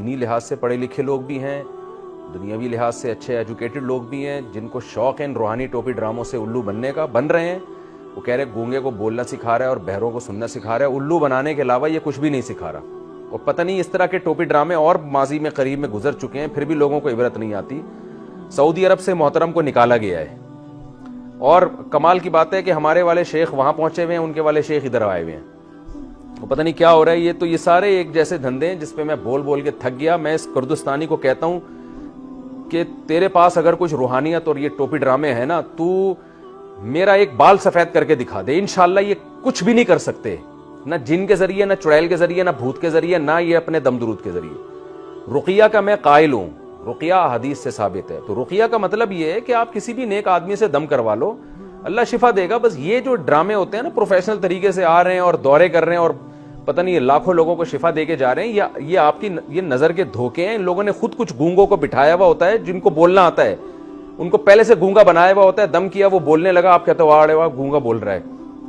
دینی لحاظ سے پڑھے لکھے لوگ بھی ہیں, دنیاوی لحاظ سے اچھے ایجوکیٹڈ لوگ بھی ہیں, جن کو شوق ہے ان روحانی ٹوپی ڈراموں سے الو بننے کا, بن رہے ہیں. وہ کہہ رہے گونگے کو بولنا سکھا رہا ہے اور بہروں کو سننا سکھا رہا ہے, الو بنانے کے علاوہ یہ کچھ بھی نہیں سکھا رہا. اور پتہ نہیں اس طرح کے ٹوپی ڈرامے اور ماضی میں قریب میں گزر چکے ہیں, پھر بھی لوگوں کو عبرت نہیں آتی. سعودی عرب سے محترم کو نکالا گیا ہے, اور کمال کی بات ہے کہ ہمارے والے شیخ وہاں پہنچے ہوئے ہیں, ان کے والے شیخ ادھر آئے ہوئے ہیں. وہ پتہ نہیں کیا ہو رہا ہے. یہ سارے ایک جیسے دھندے ہیں جس پہ میں بول بول کے تھک گیا. میں اس کردستانی کو کہتا ہوں کہ تیرے پاس اگر کچھ روحانیت اور یہ ٹوپی ڈرامے ہیں نا, تو میرا ایک بال سفید کر کے دکھا دے, انشاءاللہ یہ کچھ بھی نہیں کر سکتے, نہ جن کے ذریعے, نہ چڑیل کے ذریعے, نہ بھوت کے ذریعے, نہ یہ اپنے دم درود کے ذریعے. رقیہ کا میں قائل ہوں, رقیہ حدیث سے ثابت ہے. تو رقیہ کا مطلب یہ ہے کہ آپ کسی بھی نیک آدمی سے دم کروا لو, اللہ شفا دے گا. بس یہ جو ڈرامے ہوتے ہیں نا, پروفیشنل طریقے سے آ رہے ہیں اور دورے کر رہے ہیں اور پتہ نہیں لاکھوں لوگوں کو شفا دے کے جا رہے ہیں, یہ آپ کی یہ نظر کے دھوکے ہیں. ان لوگوں نے خود کچھ گونگوں کو بٹھایا ہوا ہوتا ہے جن کو بولنا آتا ہے, ان کو پہلے سے گونگا بنایا ہوا ہوتا ہے, دم کیا وہ بولنے لگا, آپ کہتے ہو واڑے واہ گونگا بول رہا ہے.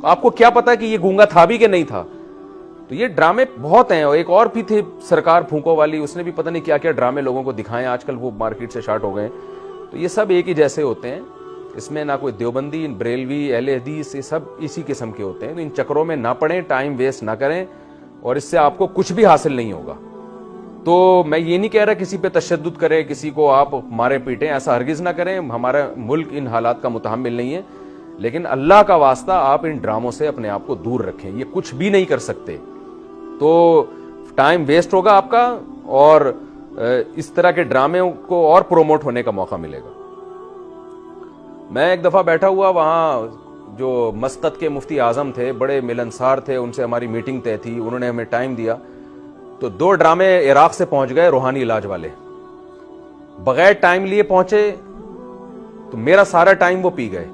آپ کو کیا پتا کہ یہ گونگا تھا بھی کہ نہیں تھا. تو یہ ڈرامے بہت ہیں. اور ایک اور بھی تھی سرکار پھونکو والی, اس نے بھی پتہ نہیں کیا کیا ڈرامے لوگوں کو دکھائے, آج کل وہ مارکیٹ سے شارٹ ہو گئے. تو یہ سب ایک ہی جیسے ہوتے ہیں, اس میں نہ کوئی دیوبندی, بریلوی, اہل حدیث, یہ سب اسی قسم کے ہوتے ہیں. تو ان چکروں میں نہ پڑیں, ٹائم ویسٹ نہ کریں, اور اس سے آپ کو کچھ بھی حاصل نہیں ہوگا. تو میں یہ نہیں کہہ رہا کسی پہ تشدد کریں, کسی کو آپ مارے پیٹیں, ایسا ہرگز نہ کریں. ہمارا ملک ان حالات کا متحمل نہیں ہے. لیکن اللہ کا واسطہ آپ ان ڈراموں سے اپنے آپ کو دور رکھیں, یہ کچھ بھی نہیں کر سکتے. تو ٹائم ویسٹ ہوگا آپ کا, اور اس طرح کے ڈرامے کو اور پروموٹ ہونے کا موقع ملے گا. میں ایک دفعہ بیٹھا ہوا وہاں, جو مسقط کے مفتی اعظم تھے, بڑے ملنسار تھے, ان سے ہماری میٹنگ طے تھی, انہوں نے ہمیں ٹائم دیا. تو 2 ڈرامے عراق سے پہنچ گئے, روحانی علاج والے, بغیر ٹائم لیے پہنچے, تو میرا سارا ٹائم وہ پی گئے.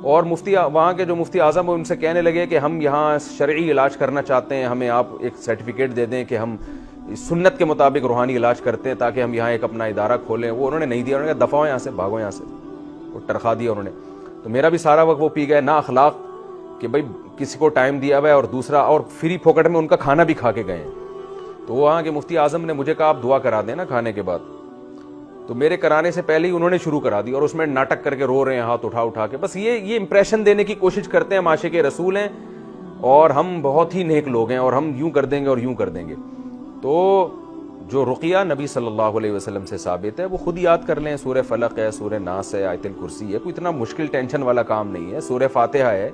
اور مفتی وہاں کے جو مفتی اعظم ان سے کہنے لگے کہ ہم یہاں شرعی علاج کرنا چاہتے ہیں, ہمیں آپ ایک سرٹیفکیٹ دے دیں کہ ہم سنت کے مطابق روحانی علاج کرتے ہیں, تاکہ ہم یہاں ایک اپنا ادارہ کھولیں. وہ انہوں نے نہیں دیا, انہوں نے کہا دفعہ یہاں سے, بھاگو یہاں سے, وہ ٹرخا دیا انہوں نے. تو میرا بھی سارا وقت وہ پی گئے. نہ اخلاق کہ بھائی کسی کو ٹائم دیا ہوا ہے, اور دوسرا اور فری پھوکٹ میں ان کا کھانا بھی کھا کے گئے ہیں. تو وہاں کے مفتی اعظم نے مجھے کہا آپ دعا کرا دیں نا کھانے کے بعد. تو میرے کرانے سے پہلے ہی انہوں نے شروع کرا دی, اور اس میں ناٹک کر کے رو رہے ہیں ہاتھ اٹھا اٹھا کے. بس یہ امپریشن دینے کی کوشش کرتے ہیں, عاشق رسول ہیں اور ہم بہت ہی نیک لوگ ہیں, اور ہم یوں کر دیں گے اور یوں کر دیں گے. تو جو رقیہ نبی صلی اللہ علیہ وسلم سے ثابت ہے وہ خود یاد کر لیں. سورہ فلق ہے, سورہ ناس ہے, آیت الکرسی ہے, کوئی اتنا مشکل ٹینشن والا کام نہیں ہے. سورہ فاتحہ ہے,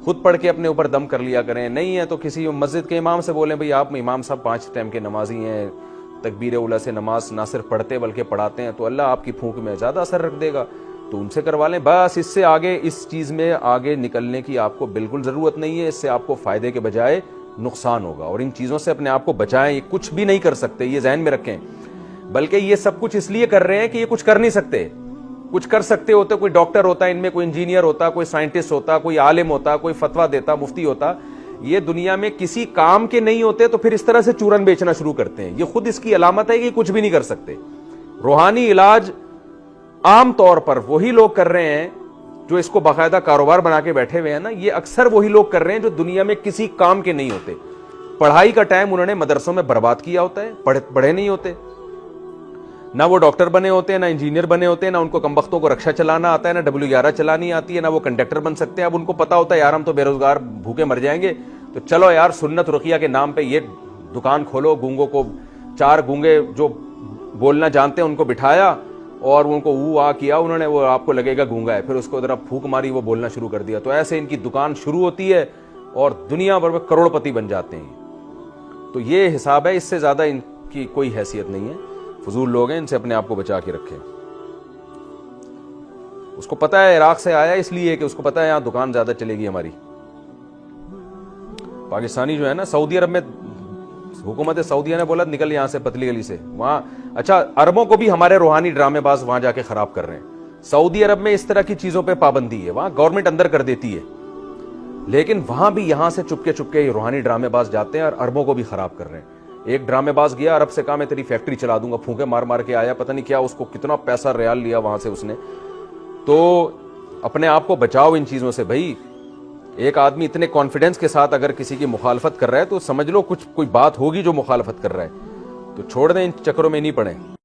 خود پڑھ کے اپنے اوپر دم کر لیا کریں. نہیں ہے تو کسی مسجد کے امام سے بولیں بھئی آپ امام صاحب 5 ٹائم کے نمازی ہیں, تکبیر اولیٰ سے نماز نہ صرف پڑھتے بلکہ پڑھاتے ہیں, تو اللہ آپ کی پھونک میں زیادہ اثر رکھ دے گا, تو ان سے کروا لیں. بس اس سے آگے اس چیز میں آگے نکلنے کی آپ کو بالکل ضرورت نہیں ہے. اس سے آپ کو فائدے کے بجائے نقصان ہوگا, اور ان چیزوں سے اپنے آپ کو بچائیں. یہ کچھ بھی نہیں کر سکتے, یہ ذہن میں رکھیں. بلکہ یہ سب کچھ اس لیے کر رہے ہیں کہ یہ کچھ کر نہیں سکتے. کچھ کر سکتے ہوتے, کوئی ڈاکٹر ہوتا ان میں, کوئی انجینئر ہوتا, کوئی سائنٹسٹ ہوتا, کوئی عالم ہوتا, کوئی فتویٰ دیتا, مفتی ہوتا. یہ دنیا میں کسی کام کے نہیں ہوتے تو پھر اس طرح سے چورن بیچنا شروع کرتے ہیں. یہ خود اس کی علامت ہے کہ کچھ بھی نہیں کر سکتے. روحانی علاج عام طور پر وہی لوگ کر رہے ہیں جو اس کو باقاعدہ کاروبار بنا کے بیٹھے ہوئے ہیں نا. یہ اکثر وہی لوگ کر رہے ہیں جو دنیا میں کسی کام کے نہیں ہوتے. پڑھائی کا ٹائم انہوں نے مدرسوں میں برباد کیا ہوتا ہے, پڑھے نہیں ہوتے. نہ وہ ڈاکٹر بنے ہوتے ہیں, نہ انجینئر بنے ہوتے ہیں, نہ ان کو کمبختوں کو رکشا چلانا آتا ہے, نہ W11 چلانی آتی ہے, نہ وہ کنڈکٹر بن سکتے ہیں. اب ان کو پتا ہوتا ہے یار ہم تو بے روزگار بھوکے مر جائیں گے, تو چلو یار سنت رقیہ کے نام پہ یہ دکان کھولو. گونگوں کو 4 گونگے جو بولنا جانتے ہیں ان کو بٹھایا, اور ان کو او آ کیا انہوں نے, وہ آپ کو لگے گا گونگا ہے. پھر اس کو ذرا پھونک ماری, وہ بولنا شروع کر دیا. تو ایسے ان کی دکان شروع ہوتی ہے اور دنیا بھر میں کروڑ پتی بن جاتے ہیں. تو یہ حساب ہے, اس سے زیادہ ان کی کوئی حیثیت نہیں ہے. فضول لوگ ہیں, ان سے اپنے آپ کو بچا کے رکھیں. اس کو پتا ہے عراق سے آیا اس لیے کہ اس کو پتا ہے یہاں دکان زیادہ چلے گی ہماری. پاکستانی جو ہے نا, سعودی عرب میں حکومت سعودیہ نے بولا نکل یہاں سے پتلی گلی سے. وہاں اچھا عربوں کو بھی ہمارے روحانی ڈرامے باز وہاں جا کے خراب کر رہے ہیں. سعودی عرب میں اس طرح کی چیزوں پہ پابندی ہے, وہاں گورنمنٹ اندر کر دیتی ہے, لیکن وہاں بھی یہاں سے چپکے چپکے روحانی ڈرامے باز جاتے ہیں اور عربوں کو بھی خراب کر رہے ہیں. ایک ڈرامے باز گیا عرب سے, کہا میں تیری فیکٹری چلا دوں گا, پھونکے مار مار کے آیا, پتہ نہیں کیا اس کو کتنا پیسہ ریال لیا وہاں سے اس نے. تو اپنے آپ کو بچاؤ ان چیزوں سے بھائی. ایک آدمی اتنے کانفیڈنس کے ساتھ اگر کسی کی مخالفت کر رہا ہے تو سمجھ لو کچھ کوئی بات ہوگی جو مخالفت کر رہا ہے. تو چھوڑ دیں ان چکروں میں نہیں پڑیں.